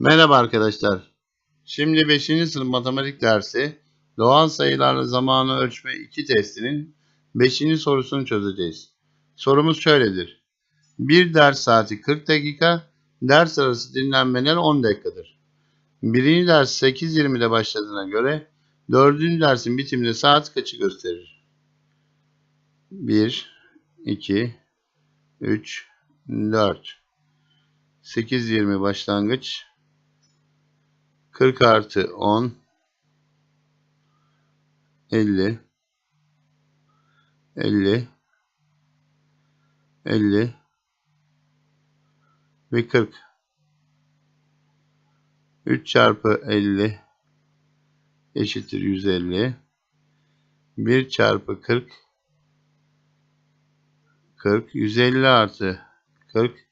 Merhaba arkadaşlar. Şimdi 5. Sınıf Matematik Dersi Doğal Sayılarla Zamanı Ölçme-2 testinin 5. sorusunu çözeceğiz. Sorumuz şöyledir. Bir ders saati 40 dakika, ders arası dinlenmeler 10 dakikadır. Birinci ders 8:20'de başladığına göre dördüncü dersin bitiminde saat kaçı gösterir? 1, 2, 3, 4. 8:20 başlangıç. 40 artı 10, 50, 50, 50 ve 40. 3 çarpı 50 eşittir 150. 1 çarpı 40, 40. 150 artı 40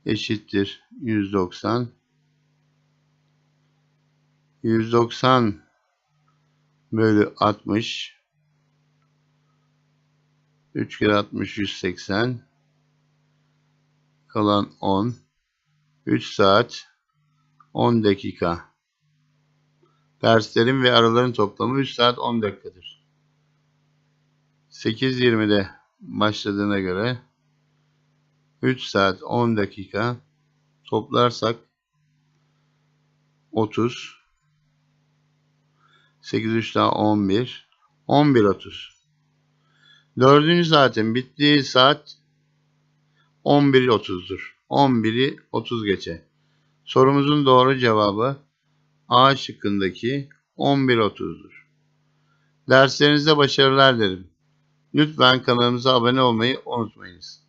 eşittir 190. 190 bölü 60. 3 kere 60 180. Kalan 10. 3 saat 10 dakika. Derslerin ve araların toplamı 3 saat 10 dakikadır. 8:20'de başladığına göre 3 saat 10 dakika toplarsak 30. 8 3 daha 11. 11:30. Dördüncü saatin bittiği saat 11:30'dur. 11'i 30 geçe. Sorumuzun doğru cevabı A şıkkındaki 11:30'dur. Derslerinizde başarılar dilerim. Lütfen kanalımıza abone olmayı unutmayınız.